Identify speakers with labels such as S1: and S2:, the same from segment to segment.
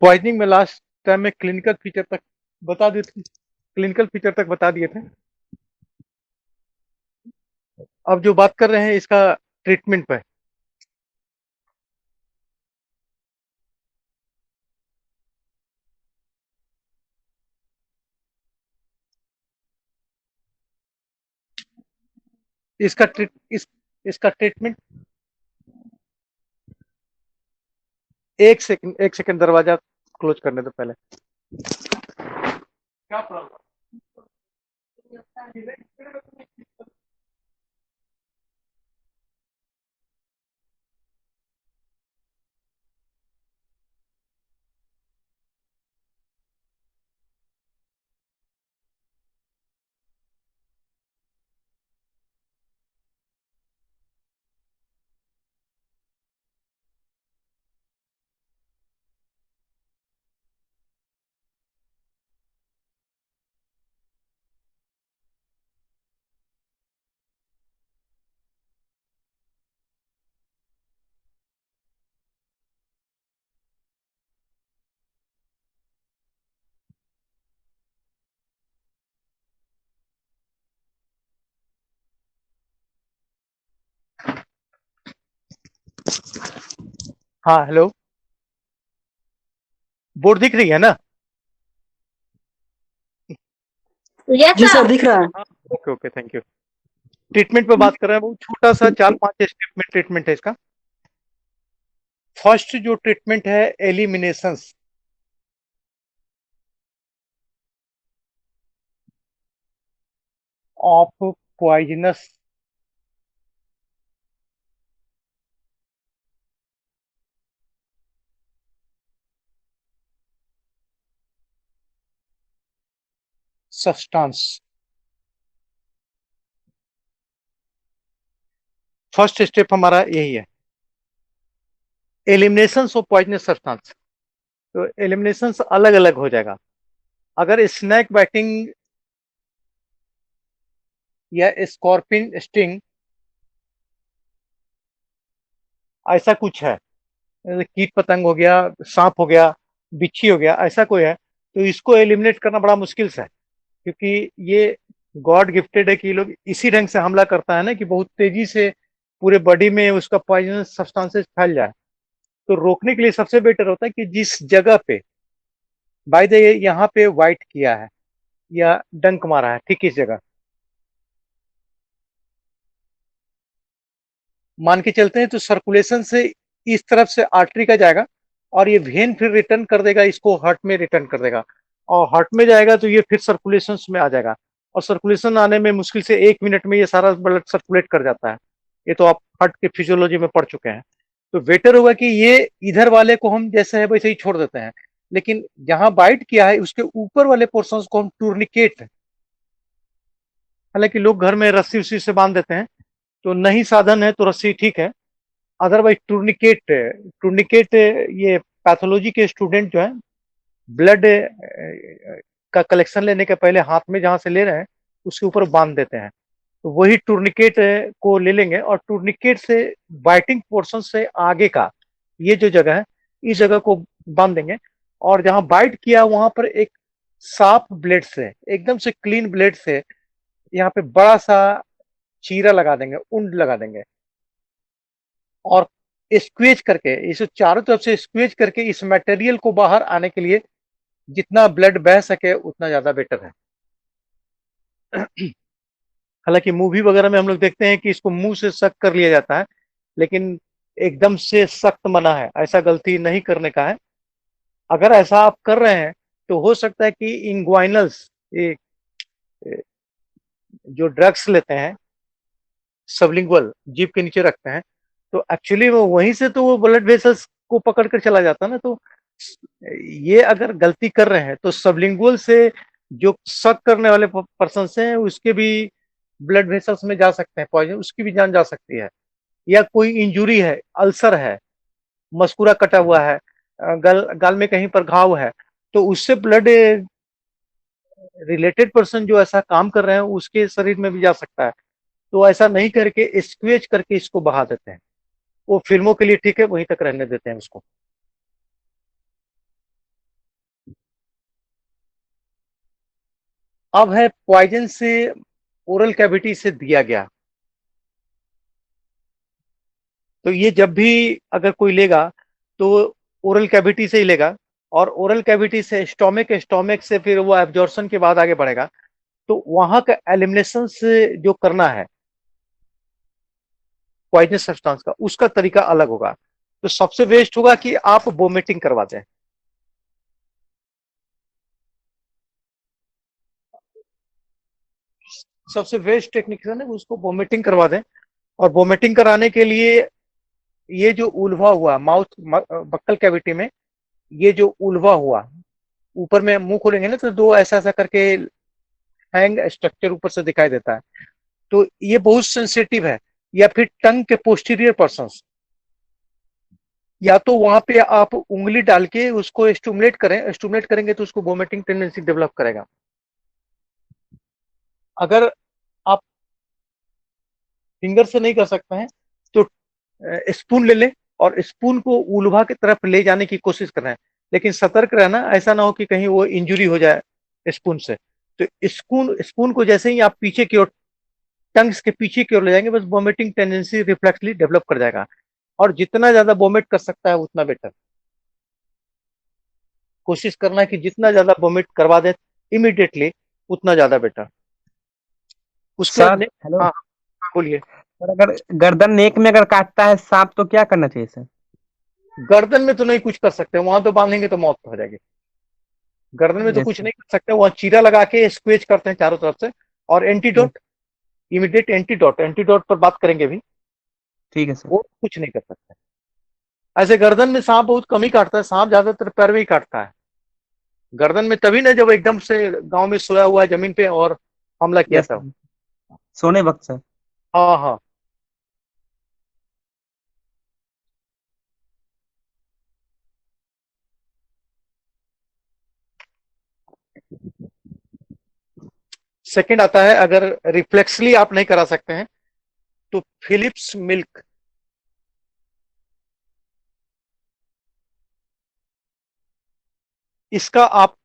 S1: Poisoning में last time में clinical feature तक बता दिए थे, क्लिनिकल फीचर तक बता दिए थे। अब जो बात कर रहे हैं इसका ट्रीटमेंट पे। इसका ट्रीट इस इसका ट्रीटमेंट। एक सेकंड दरवाजा क्लोज करने दो पहले। क्या प्रॉब्लम? हाँ हेलो। बोर्ड दिख रही है ना?
S2: यस
S3: जी सर,
S2: सर।
S3: दिख रहा है।
S1: हाँ, okay okay, thank you. Treatment पे बात कर रहे हैं, वो छोटा सा 4-5 स्टेप में ट्रीटमेंट है इसका। फर्स्ट जो ट्रीटमेंट है, elimination of poisonous substance. First step हमारा यही है, एलिमिनेशन ऑफ पॉइजनस सब्सटेंस। तो एलिमिनेशन अलग अलग हो जाएगा। अगर स्नैक बाइटिंग या स्कॉर्पिन स्टिंग ऐसा कुछ है, कीट पतंग हो गया, सांप हो गया, बिच्छी हो गया, ऐसा कोई है, तो इसको एलिमिनेट करना बड़ा मुश्किल से है। क्योंकि ये गॉड गिफ्टेड है कि ये लोग इसी ढंग से हमला करता है ना कि बहुत तेजी से पूरे बॉडी में उसका पॉइजनस सब्सटेंसेस फैल जाए। तो रोकने के लिए सबसे बेटर होता है कि जिस जगह पे बाय द यहाँ पे वाइट किया है या डंक मारा है, ठीक इस जगह मान के चलते हैं, तो सर्कुलेशन से इस तरफ से आर्टरी का जाएगा और ये वेन फिर रिटर्न कर देगा, इसको हार्ट में रिटर्न कर देगा, और हार्ट में जाएगा तो ये फिर सर्कुलेशन में आ जाएगा। और सर्कुलेशन आने में मुश्किल से 1 मिनट में ये सारा ब्लड सर्कुलेट कर जाता है। ये तो आप हार्ट के फिजियोलॉजी में पढ़ चुके हैं। तो बेटर होगा कि ये इधर वाले को हम जैसे है वैसे ही छोड़ देते हैं, लेकिन जहां बाइट किया है उसके ऊपर वाले पोर्शन को हम टूर्निकेट, हालांकि लोग घर में रस्सी उसी से बांध देते हैं, तो नहीं साधन है तो रस्सी ठीक है। अदरवाइज टूर्निकेट, टूर्निकेट ये पैथोलॉजी के स्टूडेंट जो है ब्लड का कलेक्शन लेने के पहले हाथ में जहां से ले रहे हैं उसके ऊपर बांध देते हैं, तो वही टूर्निकेट को ले लेंगे और टूर्निकेट से बाइटिंग पोर्शन से आगे का ये जो जगह है इस जगह को बांध देंगे। और जहां बाइट किया वहां पर एक साफ ब्लेड से, एकदम से क्लीन ब्लेड से यहाँ पे बड़ा सा चीरा लगा देंगे, उंड लगा देंगे, और स्क्वीज करके इसे चारों तरफ से स्क्वीज करके इस मटेरियल को बाहर आने के लिए जितना ब्लड बह सके उतना ज्यादा बेटर है। हालांकि मूवी वगैरह में हम लोग देखते हैं कि इसको मुंह से सक कर लिया जाता है, लेकिन एकदम से सख्त मना है, ऐसा गलती नहीं करने का है। अगर ऐसा आप कर रहे हैं तो हो सकता है कि इंग्वाइनल्स, ये जो ड्रग्स लेते हैं सबलिंगुअल जीभ के नीचे रखते हैं, तो एक्चुअली वो वहीं से तो वो ब्लड वेसल्स को पकड़ कर चला जाता है ना। तो ये अगर गलती कर रहे हैं तो सबलिंगुअल से जो शक करने वाले पर्सन हैं उसके भी ब्लड वेसल्स में जा सकते हैं पॉइजन, उसकी भी जान जा सकती है। या कोई इंजुरी है, अल्सर है, मस्कुरा कटा हुआ है, गाल में कहीं पर घाव है, तो उससे ब्लड रिलेटेड पर्सन जो ऐसा काम कर रहे हैं उसके शरीर में भी जा सकता है। तो ऐसा नहीं करके स्क्वेज करके इसको बहा देते हैं। वो फिल्मों के लिए ठीक है, वहीं तक रहने देते हैं उसको। अब है पॉइजन से ओरल कैविटी से दिया गया। तो ये जब भी अगर कोई लेगा तो ओरल कैविटी से ही लेगा, और ओरल कैविटी से स्टोमिक, स्टोमिक से फिर वो एब्जॉर्प्शन के बाद आगे बढ़ेगा। तो वहां का एलिमिनेशन से जो करना है पॉइजनस सब्सटेंस का, उसका तरीका अलग होगा। तो सबसे बेस्ट होगा कि आप वोमिटिंग करवा दें। सबसे बेस्ट टेक्निक है ना, उसको वोमिटिंग करवा दें। और वोमिटिंग कराने के लिए ये जो उल्वा हुआ माउथ, बक्कल कैविटी में ये जो उल्वा हुआ, ऊपर में मुंह खोलेंगे ना तो दो ऐसा ऐसा करके हैंग स्ट्रक्चर ऊपर से दिखाई देता है। तो ये बहुत सेंसिटिव है। या फिर टंग के पोस्टीरियर पर्सन, या तो वहां पे आप उंगली डाल के उसको स्टिमुलेट करें, स्टिमुलेट करेंगे तो उसको वोमिटिंग टेंडेंसी डेवलप करेगा। अगर आप फिंगर से नहीं कर सकते हैं तो स्पून ले लें और स्पून को उल्वा की तरफ ले जाने की कोशिश कर रहे हैं। लेकिन सतर्क रहना, ऐसा ना हो कि कहीं वो इंजुरी हो जाए स्पून से। तो स्पून स्पून को जैसे ही आप पीछे की ओर, टंग्स के पीछे की ओर ले जाएंगे, बस वोमिटिंग टेंडेंसी रिफ्लेक्सली डेवलप कर जाएगा। और जितना ज्यादा वोमिट कर सकता है उतना बेटर। कोशिश करना है कि जितना ज्यादा वोमिट करवा दे इमीडिएटली, उतना ज्यादा बेटर। उसके बाद
S3: सर हेलो।
S1: हाँ, बोलिए।
S3: सर अगर गर्दन नेक में अगर काटता है सांप तो क्या करना चाहिए सर?
S1: गर्दन में तो नहीं कुछ कर सकते, वहां तो बांधेंगे तो मौत हो जाएगी। गर्दन में तो
S3: यस
S1: कुछ
S3: सर।
S1: नहीं कर सकते, वहां चीरा लगा के स्क्वेज करते हैं चारों तरफ से। और
S3: yes,
S1: antidote, immediate antidote, antidote पर बात करेंगे भी।
S3: ठीक है सर।
S1: वो कुछ नहीं कर सकते। ऐसे गर्दन में सांप बहुत कम ही काटता है, सांप ज्यादातर पैर में ही काटता है। गर्दन में तभी ना जब एकदम से गांव में सोया हुआ है जमीन पे और हमला किया
S3: यस
S1: था।
S3: सर, सोने वक्त सर।
S1: हाँ हाँ। सेकंड आता है, अगर रिफ्लेक्सली आप नहीं करा सकते हैं तो फिलिप्स मिल्क, इसका आप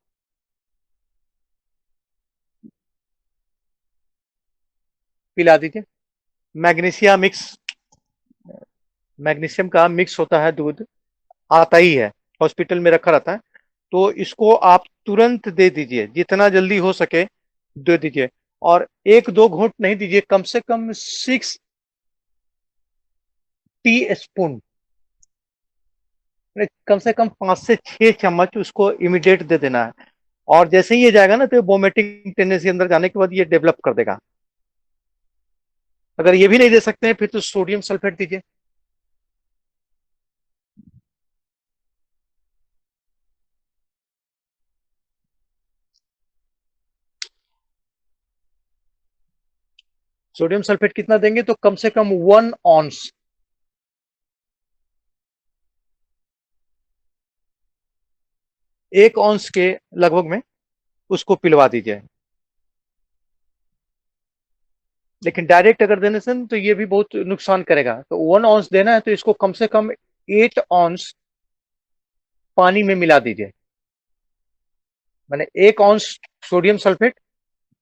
S1: पिला दीजिए। मैग्नीशिया मिक्स, मैग्नीशियम का मिक्स होता है दूध, आता ही है, हॉस्पिटल में रखा रहता है। तो इसको आप तुरंत दे दीजिए, जितना जल्दी हो सके दे दीजिए। और एक दो घूंट नहीं दीजिए, कम से कम 6 टी स्पून, कम से कम 5 से 6 चम्मच उसको इमीडिएट दे देना है। और जैसे ही ये जाएगा ना तो वोमिटिंग टेंडेंसी अंदर जाने के बाद ये डेवलप कर देगा। अगर ये भी नहीं दे सकते हैं फिर तो सोडियम सल्फेट दीजिए। सोडियम सल्फेट कितना देंगे तो कम से कम 1 ऑन्स, 1 ऑन्स के लगभग में उसको पिलवा दीजिए। लेकिन डायरेक्ट अगर देने से तो ये भी बहुत नुकसान करेगा। तो 1 ऑन्स देना है तो इसको कम से कम 8 ऑन्स पानी में मिला दीजिए। मैंने 1 ऑन्स सोडियम सल्फेट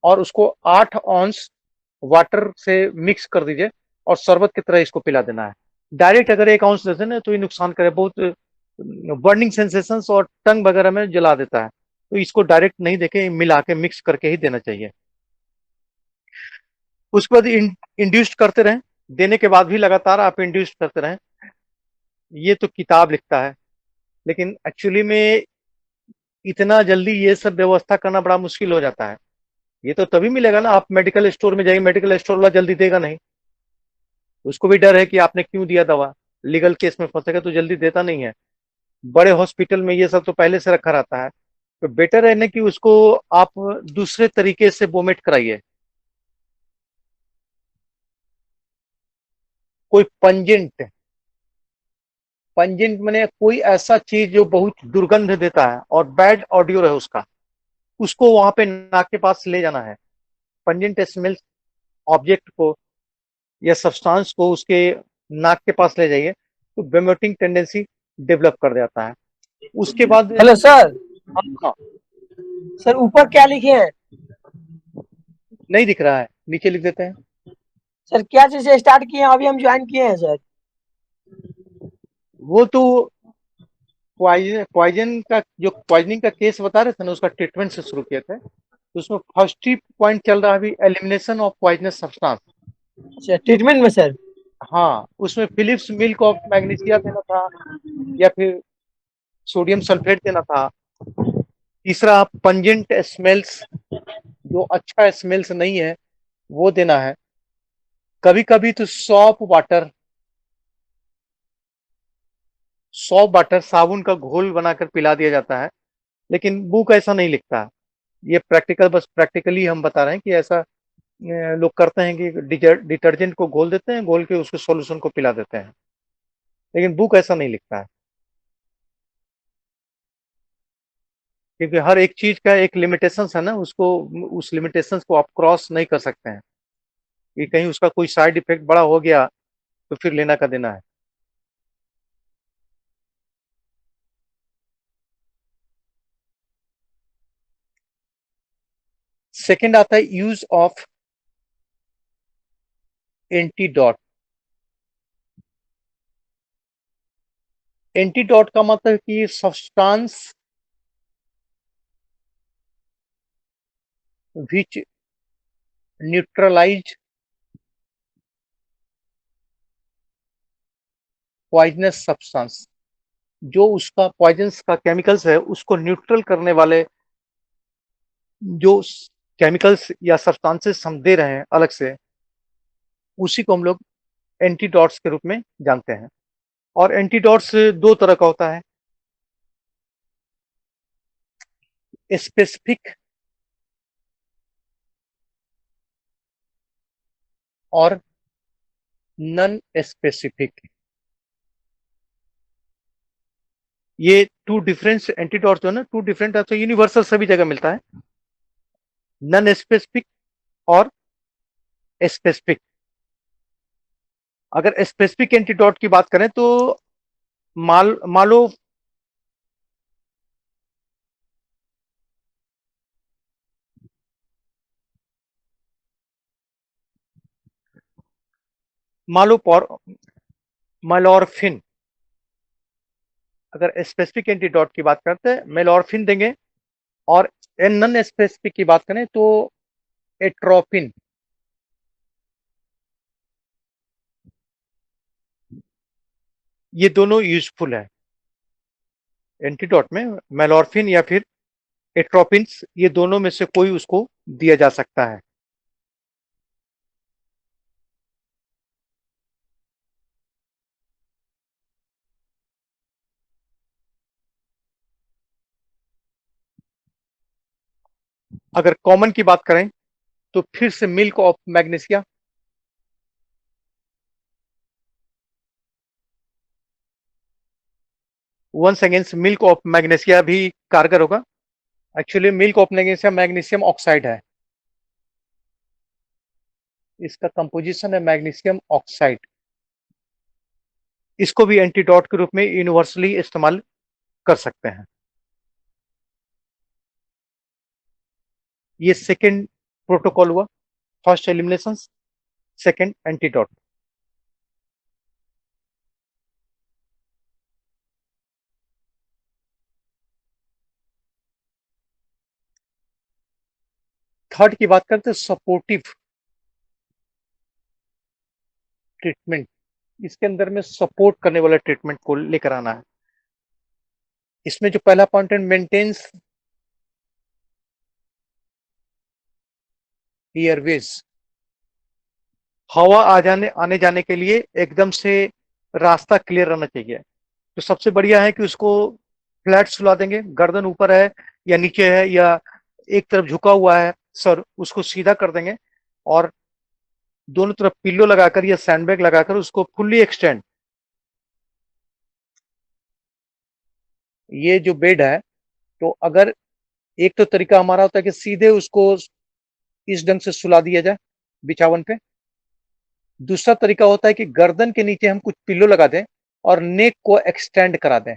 S1: और उसको 8 ऑन्स वाटर से मिक्स कर दीजिए और शरबत की तरह इसको पिला देना है। डायरेक्ट अगर 1 ऑन्स देते ना तो ये नुकसान करे, बहुत बर्निंग सेंसेशन और टंग वगैरह में जला देता है। तो इसको डायरेक्ट नहीं देके मिला के मिक्स करके ही देना चाहिए। उसके बाद इंड्यूस्ड करते रहें, देने के बाद भी लगातार आप इंड्यूस्ड करते रहें। ये तो किताब लिखता है, लेकिन एक्चुअली में इतना जल्दी ये सब व्यवस्था करना बड़ा मुश्किल हो जाता है। ये तो तभी मिलेगा ना, आप मेडिकल स्टोर में जाइए, मेडिकल स्टोर वाला जल्दी देगा नहीं। उसको भी डर है कि आपने क्यों दिया दवा, लीगल केस में फंसेगा तो जल्दी देता नहीं है। बड़े हॉस्पिटल में ये सब तो पहले से रखा रहता है। तो बेटर है ना कि उसको आप दूसरे तरीके से वोमिट कराइए। कोई पंजेंट, पंजेंट मैंने कोई ऐसा चीज जो बहुत दुर्गंध देता है और बैड ऑडियो है उसका, उसको वहां पे नाक के पास ले जाना है। पंजेंट स्मेल ऑब्जेक्ट को या सब्सटेंस को उसके नाक के पास ले जाइए तो वेमोटिंग टेंडेंसी डेवलप कर जाता है। उसके बाद
S4: हेलो सर।
S1: हाँ,
S4: सर ऊपर क्या लिखे हैं?
S1: नहीं दिख रहा है, नीचे लिख देते हैं।
S4: सर क्या चीज से स्टार्ट किए हैं? अभी हम ज्वाइन किए हैं सर।
S1: वो तो पॉइजन का जो पॉइजनिंग का केस बता रहे थे ना, उसका ट्रीटमेंट से शुरू किए थे। तो उसमें फर्स्ट ही पॉइंट चल रहा है अभी, एलिमिनेशन ऑफ पॉइजनस सब्सटेंस।
S4: अच्छा, ट्रीटमेंट में सर?
S1: हाँ, उसमें फिलिप्स मिल्क ऑफ मैग्नीशिया देना था या फिर सोडियम सल्फेट देना था। तीसरा पंजेंट स्मेल्स, जो अच्छा स्मेल्स नहीं है वो देना है। कभी कभी तो सॉप वाटर साबुन का घोल बनाकर पिला दिया जाता है, लेकिन बुक ऐसा नहीं लिखता है। ये बस प्रैक्टिकली हम बता रहे हैं कि ऐसा लोग करते हैं कि डिटर्जेंट को घोल देते हैं, घोल के उसके सॉल्यूशन को पिला देते हैं, लेकिन बुक ऐसा नहीं लिखता है। क्योंकि हर एक चीज का एक लिमिटेशंस है ना, उसको उस लिमिटेशंस को आप क्रॉस नहीं कर सकते हैं कि कहीं उसका कोई साइड इफेक्ट बड़ा हो गया तो फिर लेना का देना है। सेकंड आता है यूज ऑफ एंटीडॉट। एंटीडॉट का मतलब कि substance which neutralize poisonous substance, जो उसका पॉइजन्स का केमिकल्स है उसको न्यूट्रल करने वाले जो केमिकल्स या सब्सटेंसेस हम दे रहे हैं अलग से, उसी को हम लोग एंटीडॉट्स के रूप में जानते हैं। और एंटीडॉट्स दो तरह का होता है, स्पेसिफिक और नॉन स्पेसिफिक। ये टू डिफरेंट एंटीडॉट्स जो है ना, टू डिफरेंट है, तो यूनिवर्सल सभी जगह मिलता है, नॉन स्पेसिफिक और स्पेसिफिक। अगर स्पेसिफिक एंटीडॉट की बात करें तो मालो मालोपॉर मेलॉर्फिन। अगर स्पेसिफिक एंटीडॉट की बात करते हैं मेलॉर्फिन देंगे, और नॉन स्पेसिफिक की बात करें तो एट्रोपिन। ये दोनों यूजफुल है एंटीडॉट में, मेलॉर्फिन या फिर एट्रोपिन, ये दोनों में से कोई उसको दिया जा सकता है। अगर कॉमन की बात करें तो फिर से milk of magnesia, once against milk of magnesia भी कारगर होगा। Actually milk of magnesia magnesium oxide है, इसका कंपोजिशन है मैग्नीशियम ऑक्साइड। इसको भी एंटीडॉट के रूप में यूनिवर्सली इस्तेमाल कर सकते हैं। ये सेकेंड प्रोटोकॉल हुआ, first elimination, second antidote. Third की बात करते हैं सपोर्टिव ट्रीटमेंट। इसके अंदर में सपोर्ट करने वाला ट्रीटमेंट को लेकर आना है। इसमें जो पहला पॉइंट है, मेंटेन्स एयरवेज। हवा आने जाने के लिए एकदम से रास्ता क्लियर रहना चाहिए। तो सबसे बढ़िया है कि उसको फ्लैट सुला देंगे, गर्दन ऊपर है या नीचे है या एक तरफ झुका हुआ है सर, उसको सीधा कर देंगे और दोनों तरफ पिल्लो लगाकर या सैंडबैग लगाकर उसको फुल्ली एक्सटेंड। ये जो बेड है, तो अगर एक तो तरीका हमारा होता है कि सीधे उसको इस ढंग से सुला दिया जाए बिछावन पे। दूसरा तरीका होता है कि गर्दन के नीचे हम कुछ पिल्लो लगा दें और नेक को एक्सटेंड करा दें।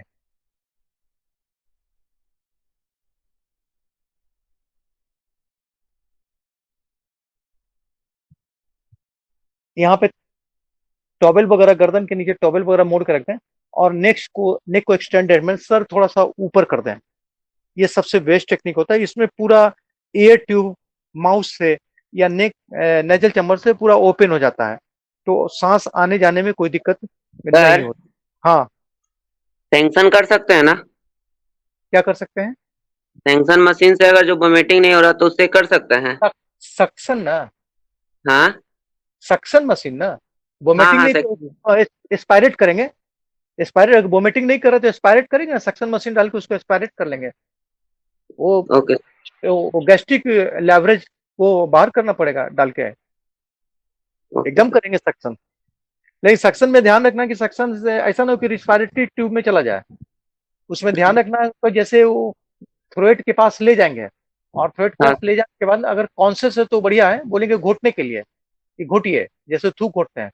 S1: यहाँ पे टॉवेल वगैरह गर्दन के नीचे टॉवेल वगैरह मोड़ के रख दें और नेक को एक्सटेंडेड में सर थोड़ा सा ऊपर कर दें। ये सबसे बेस्ट टेक्निक होता है। इसमें पूरा एयर ट्यूब माउथ से या नेजल चैम्बर से पूरा ओपन हो जाता है, तो सांस आने जाने में कोई दिक्कत नहीं
S5: सर
S1: होती। हाँ,
S5: टेंशन कर सकते हैं ना?
S1: क्या कर सकते हैं?
S5: टेंशन मशीन से अगर जो वोमिटिंग नहीं हो रहा तो उससे कर सकते हैं?
S1: सक्शन ना,
S5: हाँ
S1: सक्शन मशीन ना।
S5: हाँ
S1: वोमिटिंग
S5: हाँ
S1: नहीं तो एस्पायरेट करेंगे। एस्पायरेट वोमिटिंग नहीं कर रहे तो एस्पायरेट करेंगे ना, सक्शन मशीन डाल के उसको एस्पायरेट कर लेंगे। वो
S5: ओके
S1: गैस्ट्रिक लेवरेज को बाहर करना पड़ेगा डाल के,
S5: ओके
S1: एकदम करेंगे सक्शन। लेकिन सक्शन में ध्यान रखना कि सक्शन से ऐसा ना हो कि रिस्पायरेटरी ट्यूब में चला जाए। उसमें ध्यान रखना तो जैसे वो थ्रोएट के पास ले जाएंगे और थ्रोएट के
S5: हाँ
S1: पास ले जाने के बाद अगर कॉन्शियस है तो बढ़िया है, बोलेंगे घोटने के लिए कि घोटिए, जैसे थूक घोटते हैं।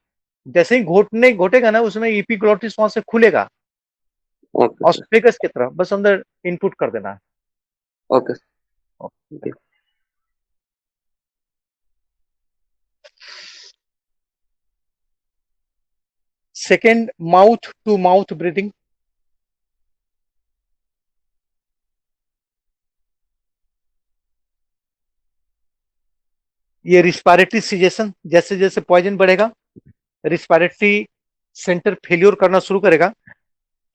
S1: जैसे ही घोटेगा ना उसमें इपीग्लॉटिस वहां से खुलेगा
S5: ओके
S1: और
S5: सर
S1: स्फेगस की तरफ बस अंदर इनपुट कर देना है।
S5: Okay
S1: okay. Second, mouth to mouth breathing. ये रिस्पायरेटरी सिजेशन, जैसे जैसे पॉइजन बढ़ेगा रिस्पायरेटरी सेंटर फेल्योर करना शुरू करेगा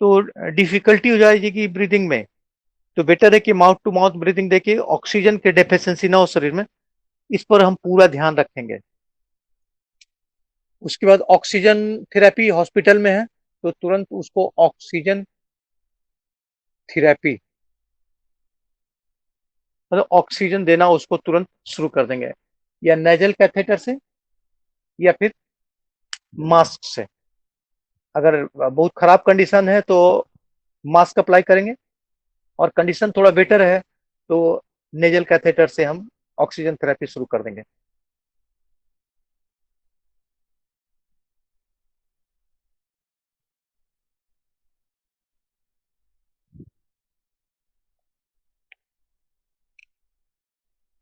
S1: तो डिफिकल्टी हो जाएगी ब्रीदिंग में। तो बेटर है कि माउथ टू माउथ ब्रीदिंग देखिए, ऑक्सीजन की डेफिशिएंसी ना हो शरीर में, इस पर हम पूरा ध्यान रखेंगे। उसके बाद ऑक्सीजन थेरेपी हॉस्पिटल में है तो तुरंत उसको ऑक्सीजन थेरेपी मतलब ऑक्सीजन देना उसको तुरंत शुरू कर देंगे, या नेजल कैथेटर से या फिर मास्क से। अगर बहुत खराब कंडीशन है तो मास्क अप्लाई करेंगे, और कंडीशन थोड़ा बेटर है तो नेजल कैथेटर से हम ऑक्सीजन थेरेपी शुरू कर देंगे।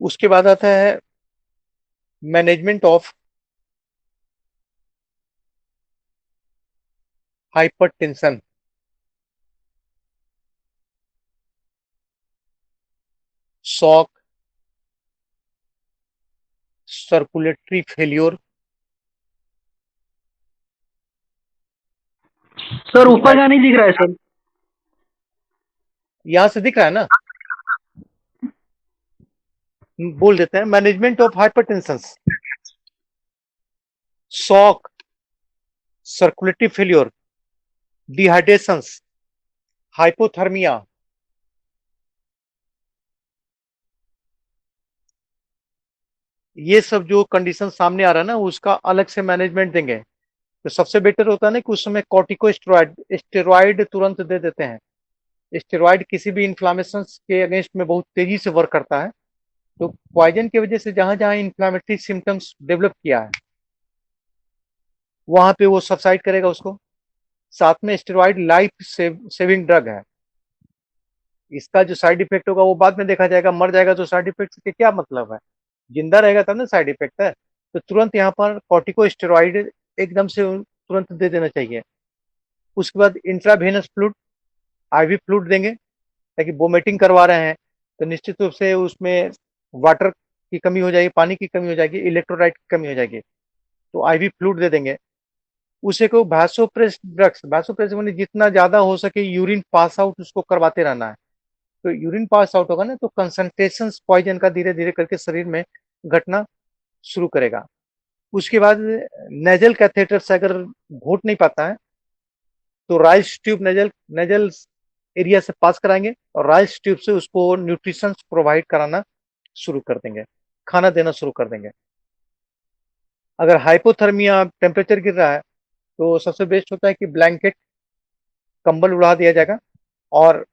S1: उसके बाद आता है management of hypertension. Shock, circulatory failure.
S6: Sir ऊपर का नहीं दिख रहा है सर।
S1: यहां से दिख रहा है ना, बोल देते हैं management of hypertension, shock, circulatory failure, dehydration, hypothermia. ये सब जो कंडीशन सामने आ रहा है ना उसका अलग से मैनेजमेंट देंगे। तो सबसे बेटर होता है ना कि उस समय कॉर्टिकोस्टेरॉइड स्टेरॉइड तुरंत दे देते हैं। स्टेरॉइड किसी भी इन्फ्लामेशन के अगेंस्ट में बहुत तेजी से वर्क करता है। तो पॉइजन की वजह से जहां जहां इन्फ्लामेटरी सिम्टम्स डेवलप किया है वहां पे वो सबसाइड करेगा उसको। साथ में स्टेरॉइड लाइफ सेविंग ड्रग है। इसका जो साइड इफेक्ट होगा वो बाद में देखा जाएगा, मर जाएगा तो साइड इफेक्ट के क्या मतलब है, जिंदा रहेगा तब ना साइड इफेक्ट है। तो तुरंत यहाँ पर कॉर्टिकोस्टेरॉइड एकदम से तुरंत दे देना चाहिए। उसके बाद इंट्रावेनस फ्लूइड, आईवी फ्लूइड देंगे, ताकि वोमिटिंग करवा रहे हैं तो निश्चित रूप से उसमें वाटर की कमी हो जाएगी, पानी की कमी हो जाएगी, इलेक्ट्रोलाइट की कमी हो जाएगी, तो आईवी फ्लूइड दे देंगे। उसे को वैसोप्रेस ड्रग्स, वैसोप्रेस मैंने जितना ज्यादा हो सके यूरिन पास आउट उसको करवाते रहना है। तो यूरिन पास आउट होगा ना तो कंसंट्रेशन पॉइजन का धीरे धीरे करके शरीर में घटना शुरू करेगा। उसके बाद नेजल कैथेटर से अगर घोट नहीं पाता है तो राइस ट्यूब नेजल एरिया से पास कराएंगे और राइस ट्यूब से उसको न्यूट्रिशन प्रोवाइड कराना शुरू कर देंगे, खाना देना शुरू कर देंगे। अगर हाइपोथर्मिया टेम्परेचर गिर रहा है तो सबसे बेस्ट होता है कि ब्लैंकेट कंबल उड़ा दिया जाएगा और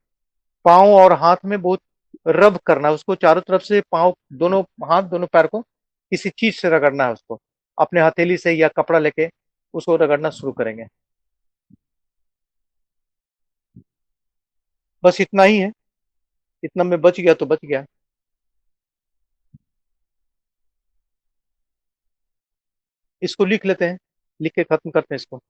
S1: पाँव और हाथ में बहुत रब करना है उसको, चारों तरफ से पाँव, दोनों हाथ, दोनों पैर को किसी चीज से रगड़ना है उसको, अपने हथेली से या कपड़ा लेके उसको रगड़ना शुरू करेंगे। बस इतना ही है, इतना में बच गया तो बच गया। इसको लिख लेते हैं, लिख के खत्म करते हैं इसको।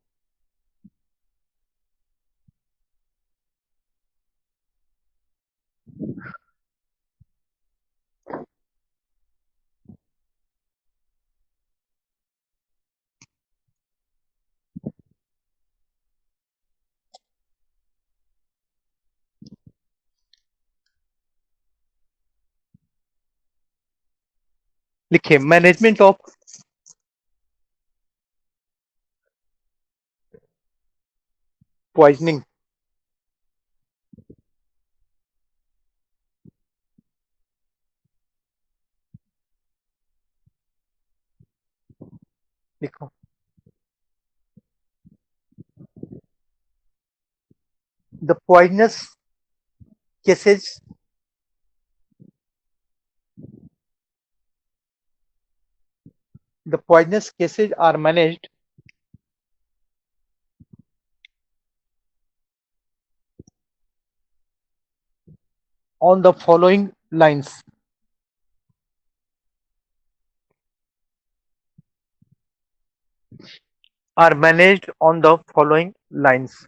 S1: लिखिए, मैनेजमेंट ऑफ पॉइजनिंग। लिखो, the poisonous cases are managed on the following lines. Are managed on the following lines.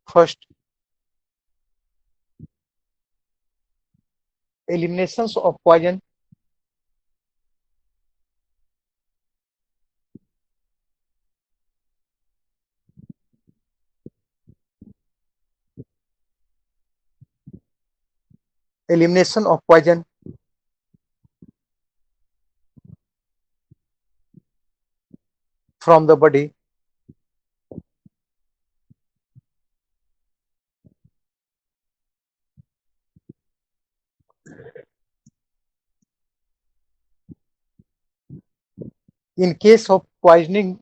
S1: First, eliminations of poison. Elimination of poison from the body. In case of poisoning,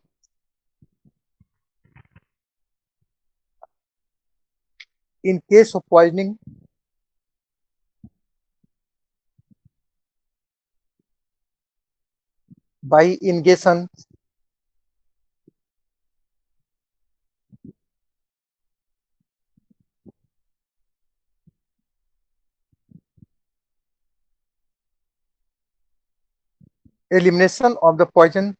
S1: by ingestion, elimination of the poison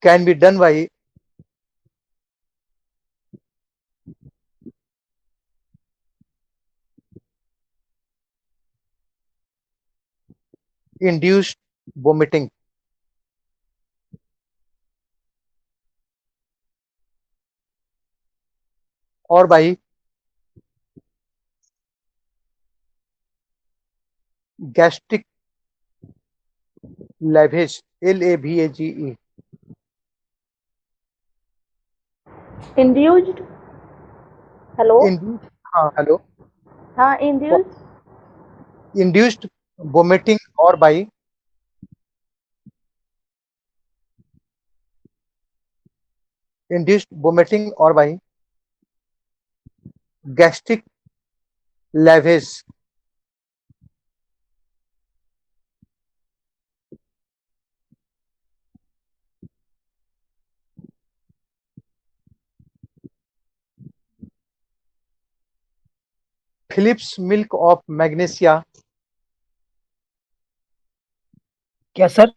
S1: can be done by induced vomiting, or by gastric lavage, LAVAGE.
S2: Induced. Hello.
S1: हाँ, hello.
S2: हाँ, induced.
S1: Induced vomiting or by gastric lavage. Phillips milk of magnesia.
S4: क्या sir?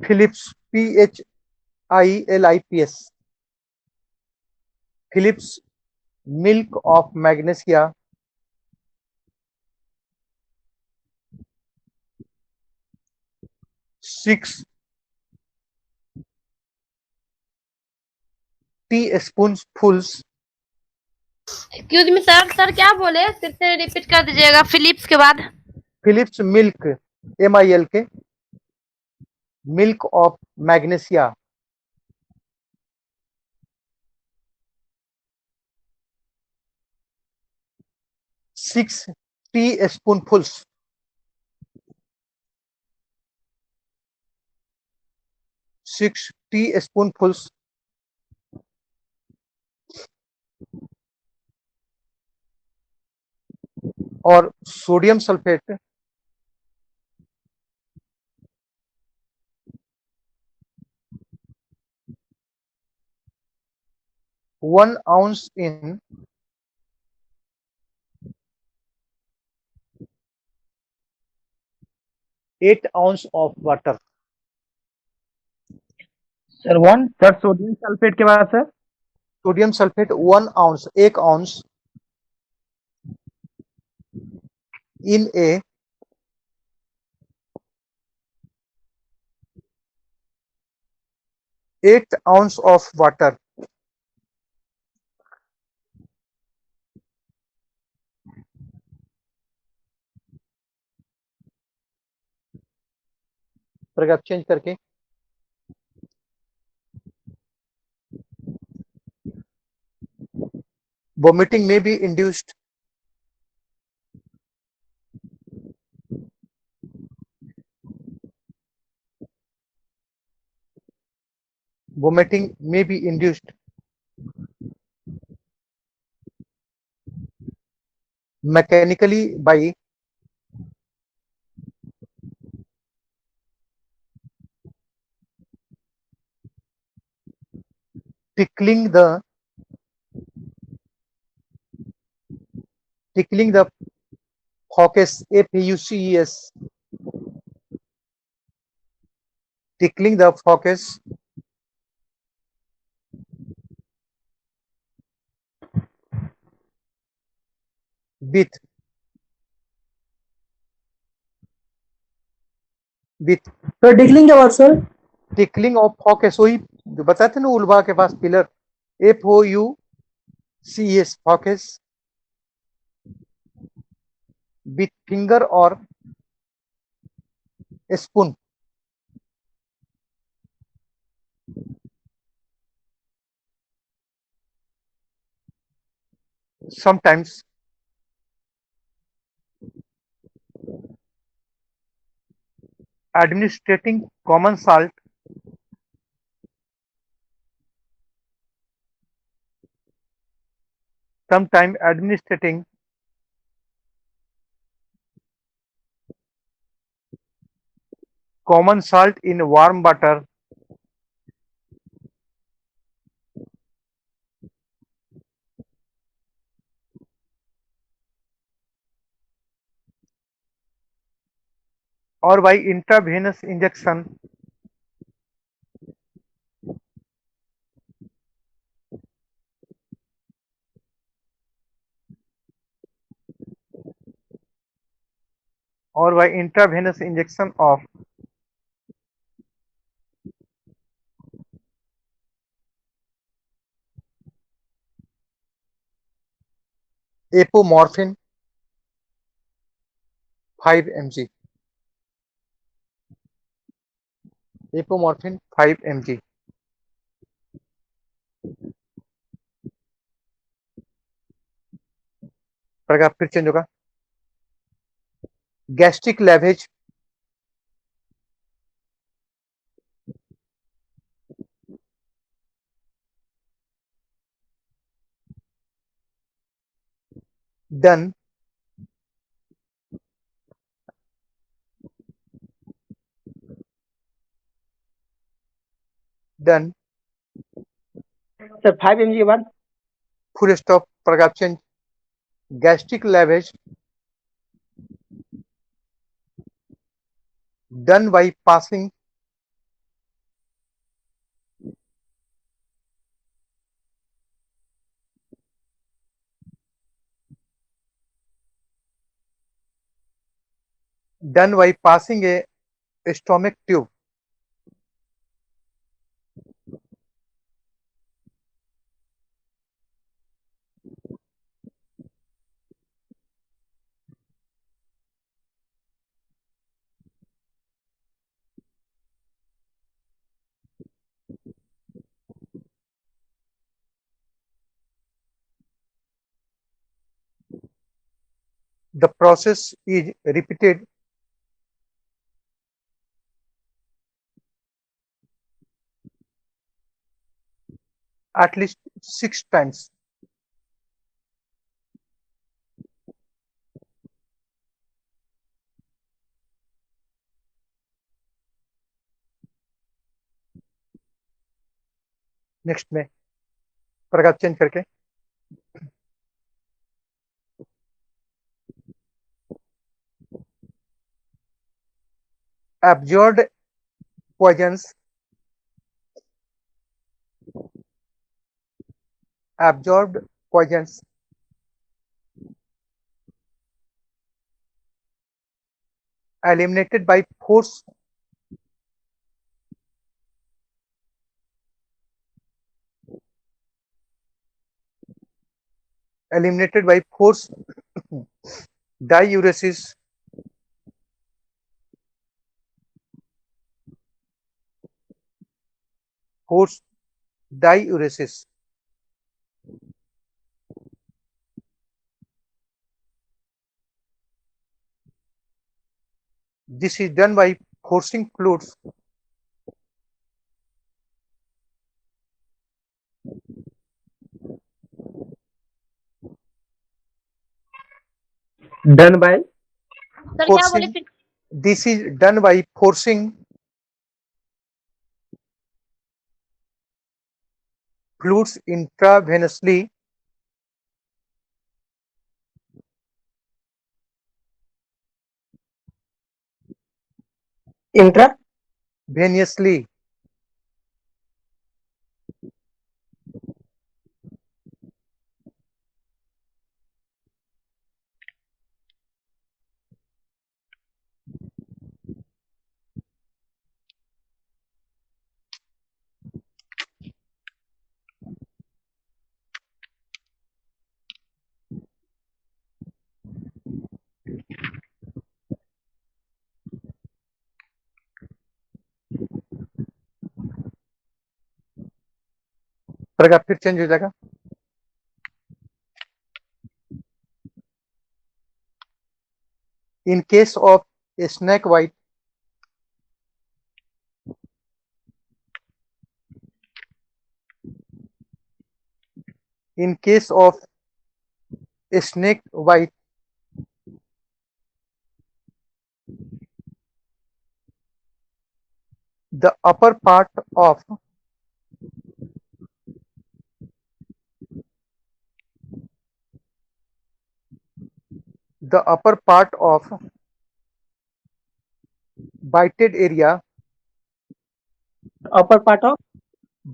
S1: Phillips, PHILIPS. Phillips milk of magnesia six teaspoonfuls
S2: excuse me sir, sir क्या बोले? फिर से repeat कर दीजिएगा Philips के बाद।
S1: Phillips milk, MILK, milk of magnesia, 6 teaspoonfuls, 6 teaspoonfuls, और sodium sulphate 1 ounce in 8 ounce of water.
S4: Sir one
S3: sir sodium sulphate के बाद sir
S1: sodium sulphate 1 ounce, 1 ounce in a 8 ounce of water. आप change करके vomiting may be induced mechanically by tickling the focus, FUCES, tickling the focus with
S6: sir tickling के बाद sir
S1: tickling of focus, वही जो बताए थे ना uvula के पास pillar, FOUCES, focus with finger or spoon. Sometimes administrating common salt in warm water or by intravenous injection of apomorphine 5 mg. Apomorphine 5 mg. Paragraph फिर change होगा. Gastric lavage done
S4: sir 5 mg के बाद
S1: full stop. Paragraph change. Gastric lavage done by passing a stomach tube The process is repeated at least 6 times. Next में paragraph change करके absorbed poisons eliminated by force diuresis force diuresis. This is done by forcing fluids
S3: done by
S2: sir क्या बोले
S1: forcing
S2: फिर?
S1: this is done by forcing fluids intravenously
S4: intra
S1: venously paragraph फिर change हो जाएगा. In case of a snake bite, in case of a snake bite, the upper part of bited area
S4: upper part of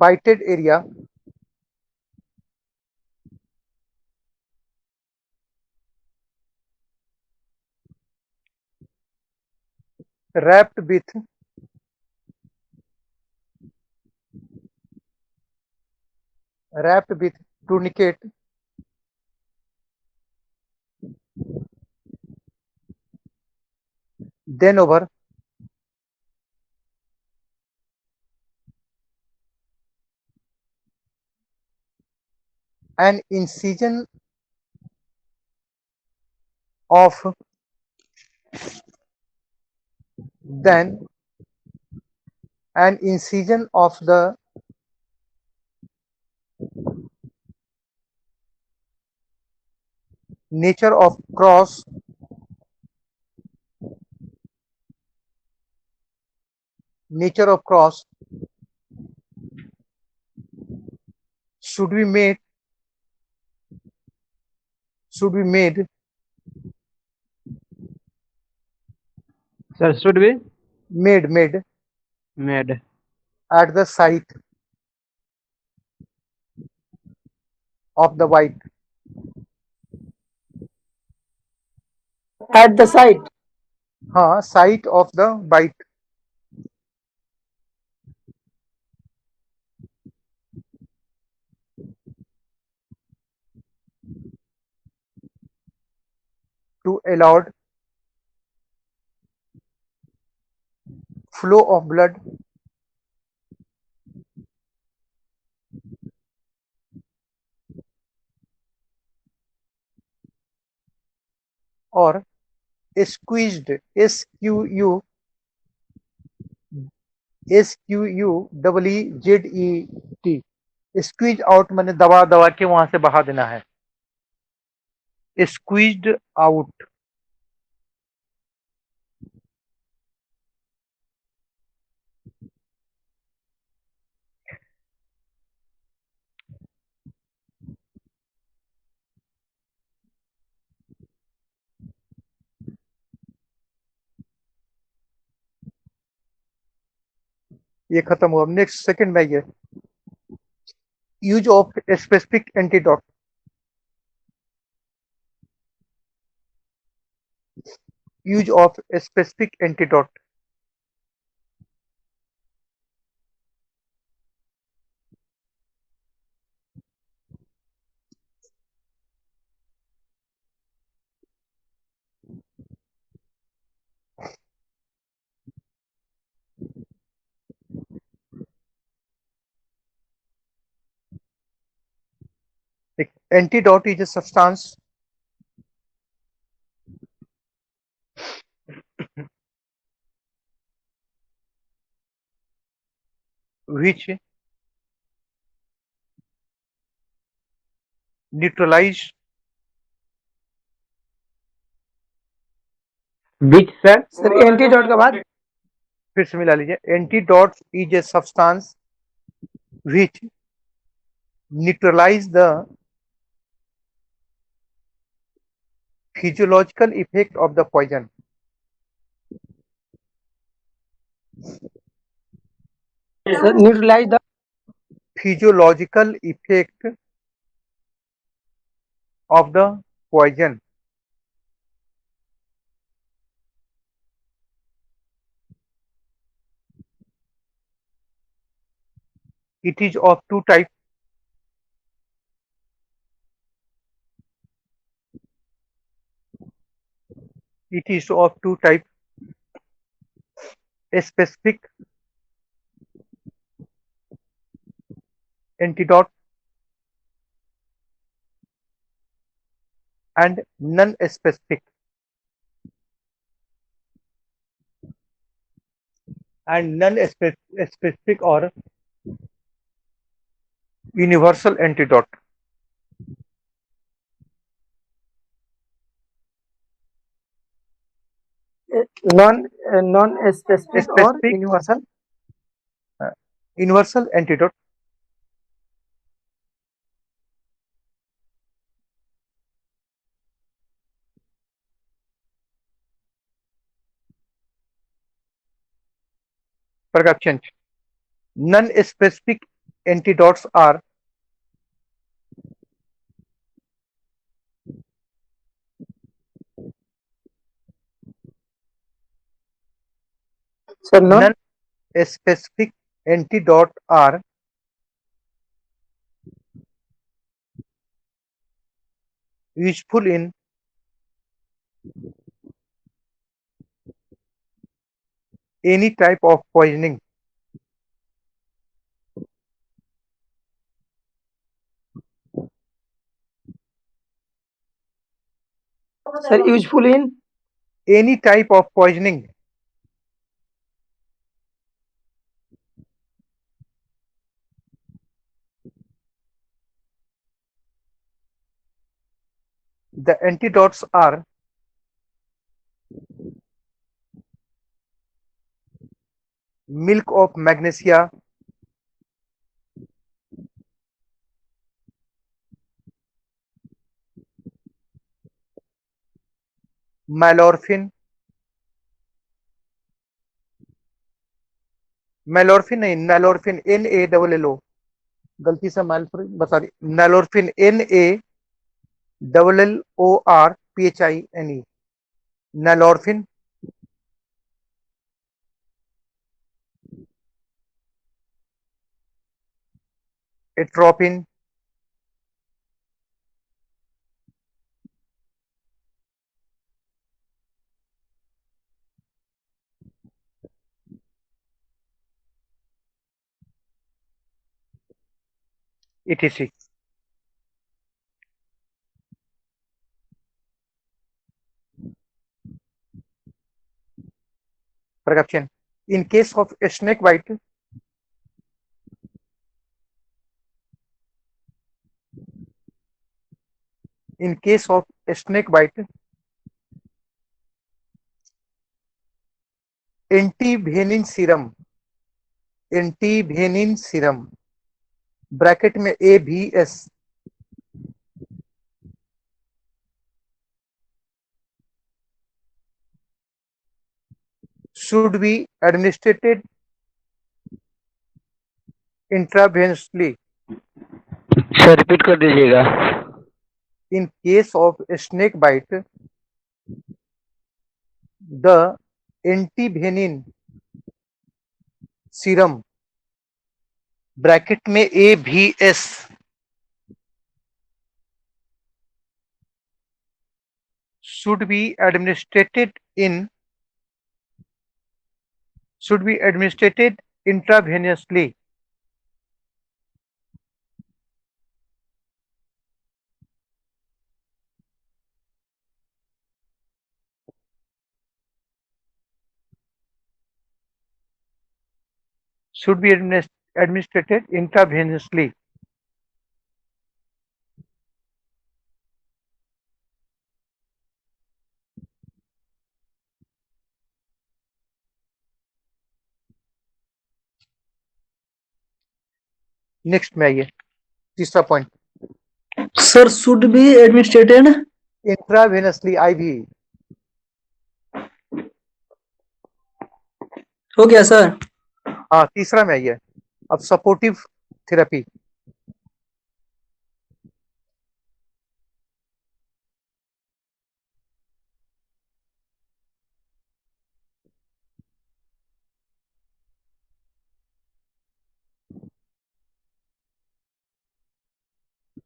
S1: bited area wrapped with tourniquet then over an incision of then an incision of the nature of cross should be made
S3: sir should be
S1: made
S3: made
S1: at the site of the bite.
S4: At the site
S1: हाँ, site of the bite. To allow flow of blood और squeezed, SQUEEZET, squeeze out मैंने दबा दबा के वहां से बहा देना है, स्क्वीज्ड आउट। ये खत्म हुआ। नेक्स्ट सेकंड में ये use of specific antidote, use of specific antidote. Antidote is a substance which neutralize,
S3: बीच सर
S4: सर एंटीडोट के बाद
S1: फिर से मिला लीजिए, antidote is a substance which neutralize the physiological effect of the poison,
S4: sir neutralize the
S1: physiological effect of the poison. It is of two types, it is of two types, a specific antidote and non-specific, and non-specific or universal antidote.
S4: Non non specific और
S1: Specific,
S4: universal
S1: universal antidote, paragraph change. Non-specific antidotes are
S4: sir non
S1: non-specific antidote are useful in any type of poisoning.
S4: Sir useful in
S1: Any type of poisoning. The antidotes are milk of magnesia, malorphin, malorphin नहीं, nalorphin, NaLLO, गलती से मालफर बता दी, nalorphin, NaLLORPHINE, nalorphin, atropine, etc. Perception. In case of a snake bite, in case of a snake bite, antivenin serum, antivenin serum bracket में AVS should be administered intravenously.
S3: Sir repeat कर दीजिएगा।
S1: In case of a snake bite, the antivenin serum bracket में AVS should be administered intravenously. Should be administered intravenously. Next में आइए, तीसरा point,
S6: Sir, should be administered.
S1: Intravenously IV.
S6: हो गया sir.
S1: हाँ, तीसरा में आइए। अब सपोर्टिव थेरेपी,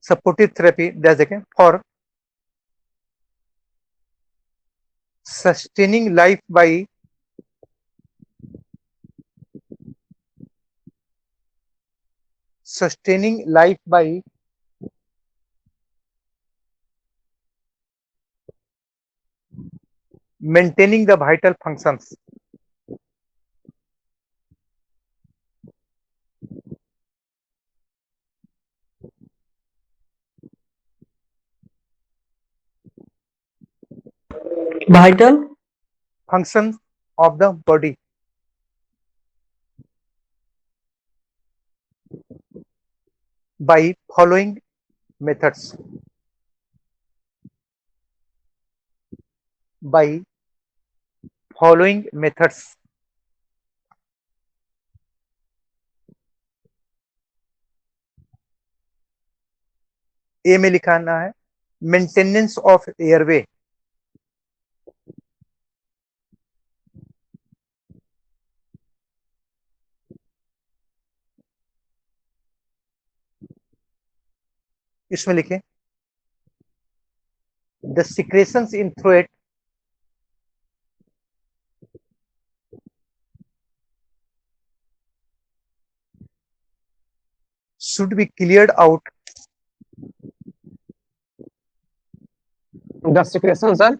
S1: सपोर्टिव थेरेपी देखें for sustaining life by maintaining the vital functions.
S6: Vital
S1: Functions of the body by following methods. By following methods. ए में लिखाना है मेंटेनेंस ऑफ एयरवे, इसमें लिखें the secretions in throat should be cleared out.
S3: The secretion, sir.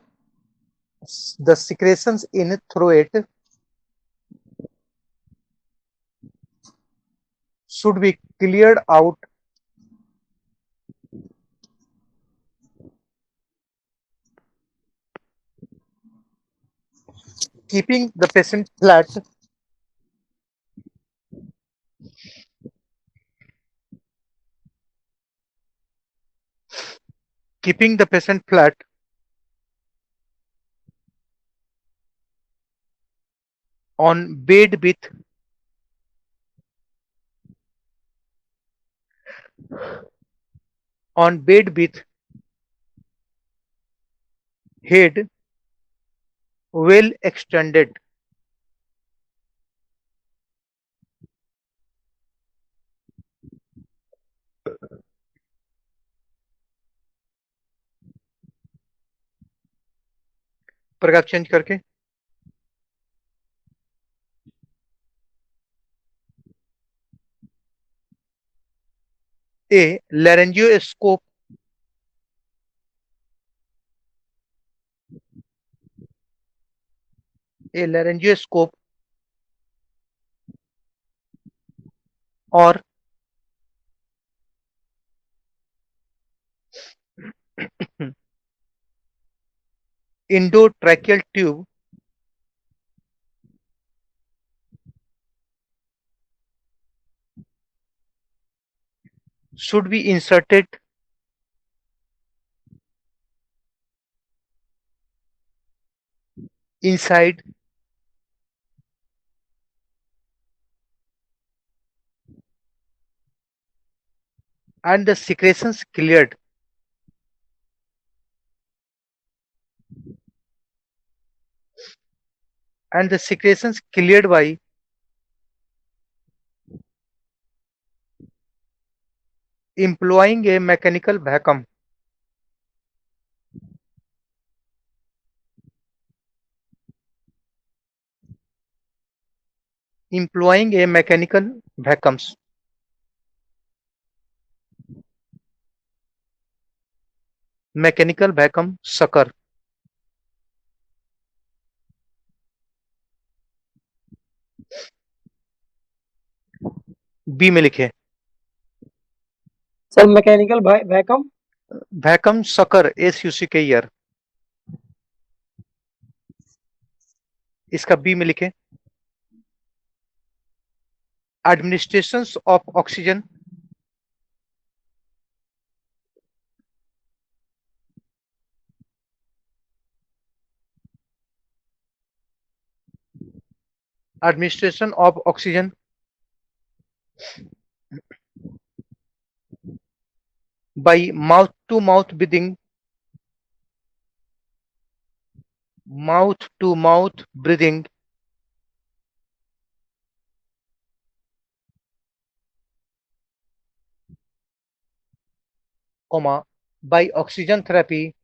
S1: The secretions in throat should be cleared out keeping the patient flat. Keeping the patient flat on bed with head well extended. Paragraph change करके a laryngoscope और endotracheal tube should be inserted inside and the secretions cleared by employing a mechanical vacuum. Employing a mechanical vacuums. Mechanical vacuum sucker. B में लिखे
S4: sir mechanical vacuum
S1: vacuum sucker SUCKER इसका B में लिखे administration of oxygen by mouth to mouth breathing by oxygen therapy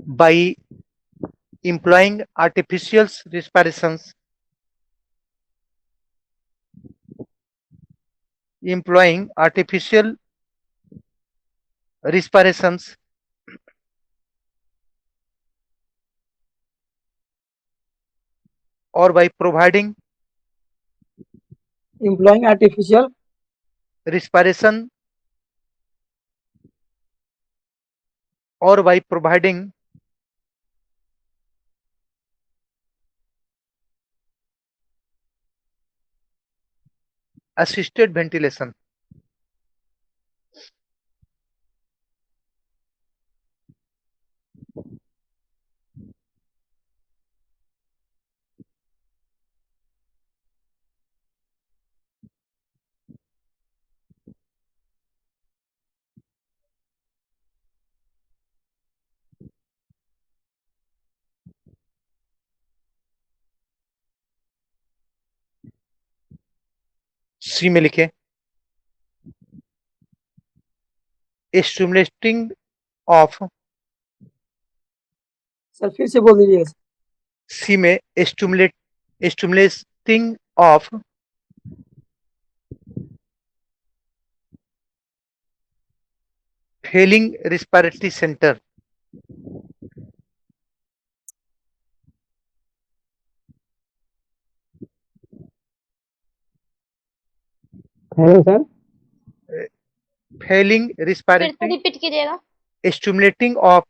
S1: by employing artificial respirations or by providing
S4: employing artificial
S1: respiration or by providing assisted ventilation. सी में लिखे stimulating of
S4: sir फिर से बोल दीजिएगा
S1: C में stimulating of failing respiratory centre
S3: sir
S1: failing
S2: फिर से
S1: respiratory
S2: repeat कीजिएगा
S1: stimulating of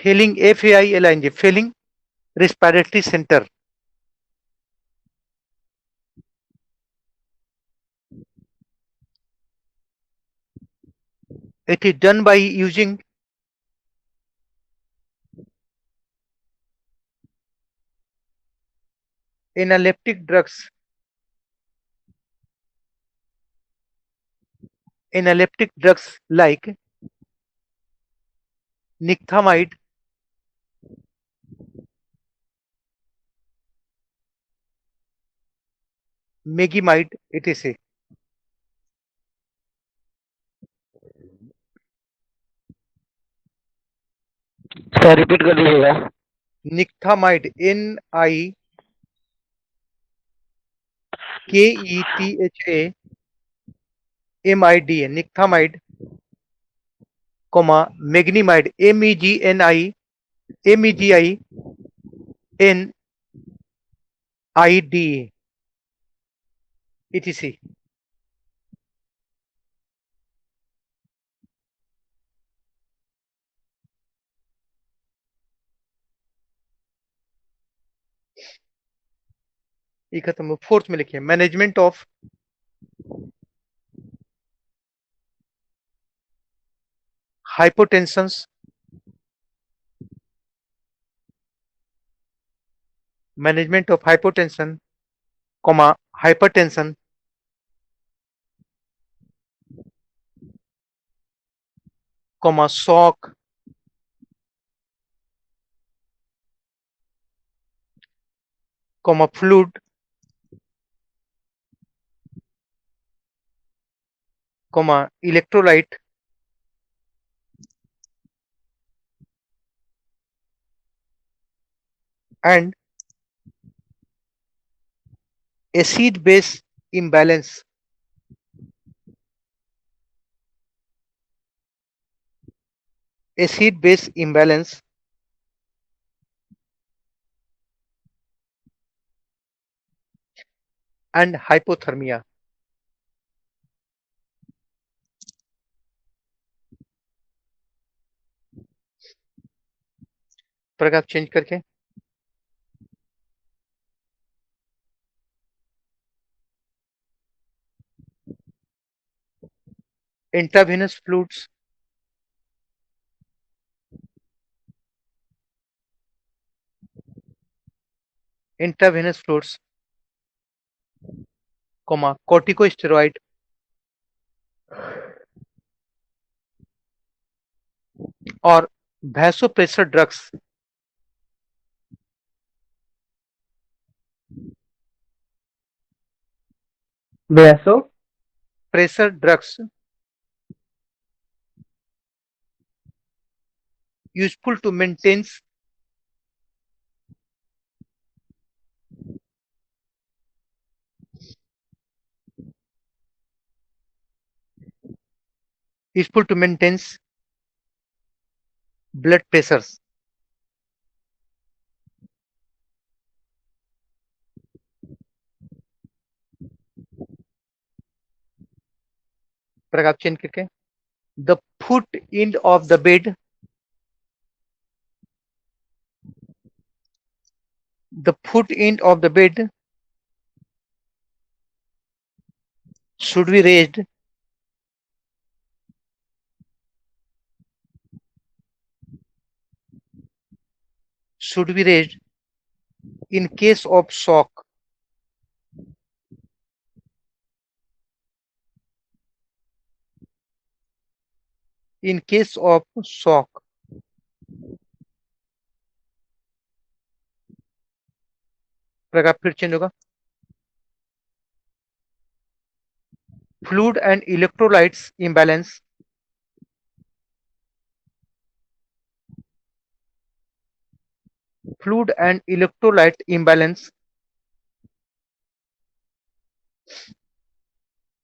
S1: failing FAILING failing respiratory centre it is done by using analeptic drugs like nithamide, megamide, etc.
S5: Sir repeat कर दीजिएगा।
S1: Nithamide NIKETHAMIDE nithamide, comma megnimide, MEGNINIDE, etc. ये खत्म। Fourth में लिखिए management of hypotensions, management of hypotension, comma hypertension, comma shock, comma fluid, comma electrolyte, and acid base imbalance. Acid base imbalance and hypothermia. Paragraph change करके intravenous fluids, intravenous fluids, comma corticosteroid, और vasopressor drugs,
S3: vaso
S1: pressure drugs useful to maintain blood pressures. Paragraph change करके the foot end of the bed, the foot end of the bed should be raised in case of shock. In case of shock. Paragraph फिर change होगा fluid and electrolytes imbalance, fluid and electrolyte imbalance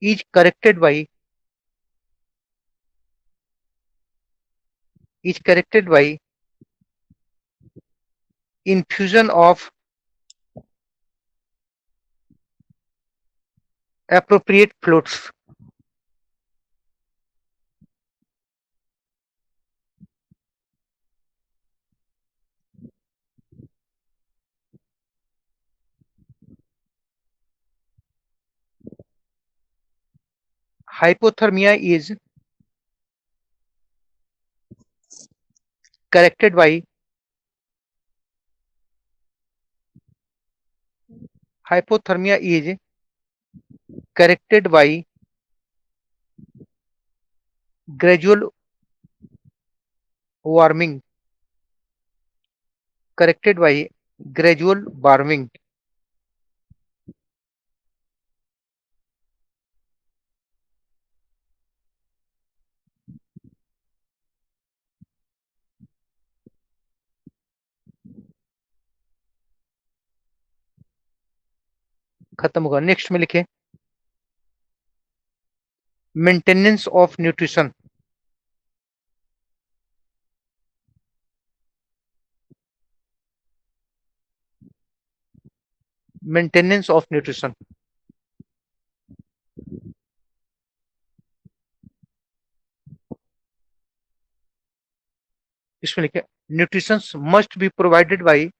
S1: is corrected by infusion of appropriate fluids. Hypothermia is corrected by gradual warming. Corrected by gradual warming. खत्म होगा। Next में लिखे maintenance of nutrition, maintenance of nutrition. इसमें लिखे nutrition must be provided by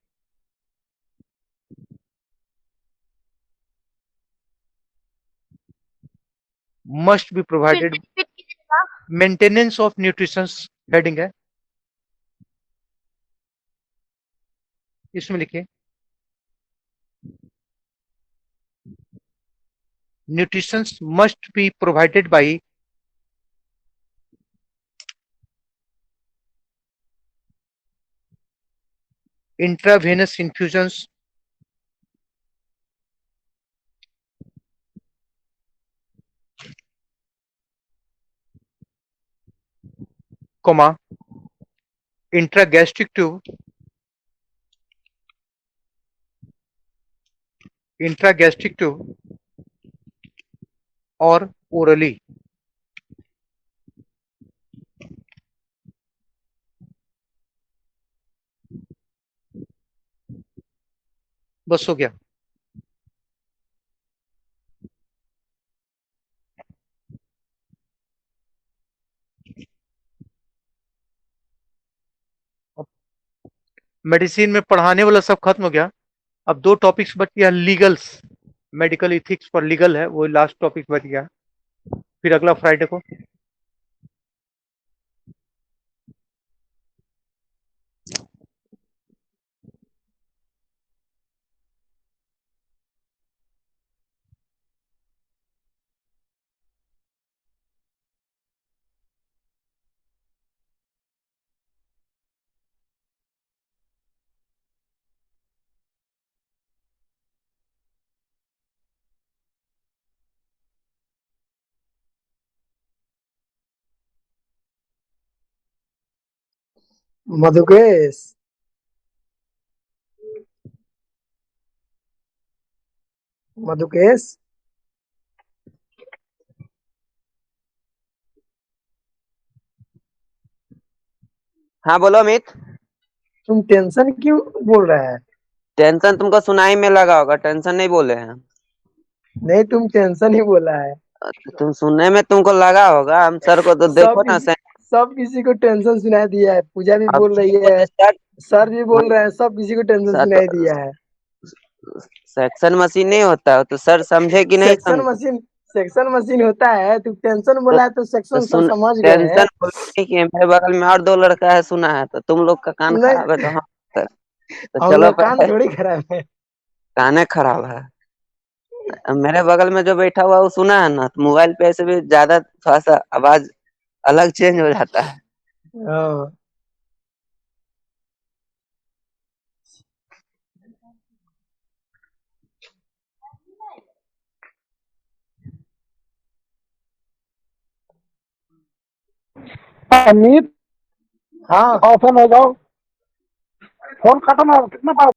S1: must be provided maintenance of nutrition heading है। इसमें लिखिए nutrition must be provided by intravenous infusions comma intragastric tube और orally। बस हो गया। मेडिसिन में पढ़ाने वाला सब खत्म हो गया। अब दो टॉपिक्स बच गया, लीगल्स, मेडिकल इथिक्स पर लीगल है, वो लास्ट टॉपिक बच गया। फिर अगला फ्राइडे को
S4: मधुकेश, मधुकेश,
S5: हाँ बोलो अमित।
S4: तुम टेंशन क्यों बोल रहा है?
S5: टेंशन तुमको सुनाई में लगा होगा, टेंशन नहीं बोले हैं।
S4: नहीं, तुम टेंशन ही बोला है।
S5: तुम सुनने में तुमको लगा होगा, हम सर को तो देखो ना।
S4: सब किसी को टेंशन सुनाई दिया है। पूजा भी
S5: अब
S4: बोल रही है, सर भी बोल रहे हैं, सब किसी को टेंशन
S5: सर
S4: सुनाई दिया है।
S5: सेक्शन मशीन नहीं होता है, तो सर समझे कि नहीं समझे?
S4: सेक्शन मशीन होता है। तू टेंशन बोला है तो सेक्शन सर
S5: सुन,
S4: समझ गए हैं।
S5: टेंशन बोलने की मेरे बगल में और दो लड़का है, सुना है? तो तुम लोग का कान
S4: नहीं,
S5: खराब है तो हम तो
S4: हम
S5: चलो
S4: लोग कान थोड़ी खराब है।
S5: काने खराब है। अब मेरे बगल में जो बैठा हुआ वो सुना है ना, तो मोबाइल पे ऐसे भी ज्यादा थोड़ा सा आवाज अलग चेंज हो जाता है।
S4: हाँ।
S7: अमित,
S4: हाँ,
S7: ऑफन हो जाओ, फोन खत्म हो कितना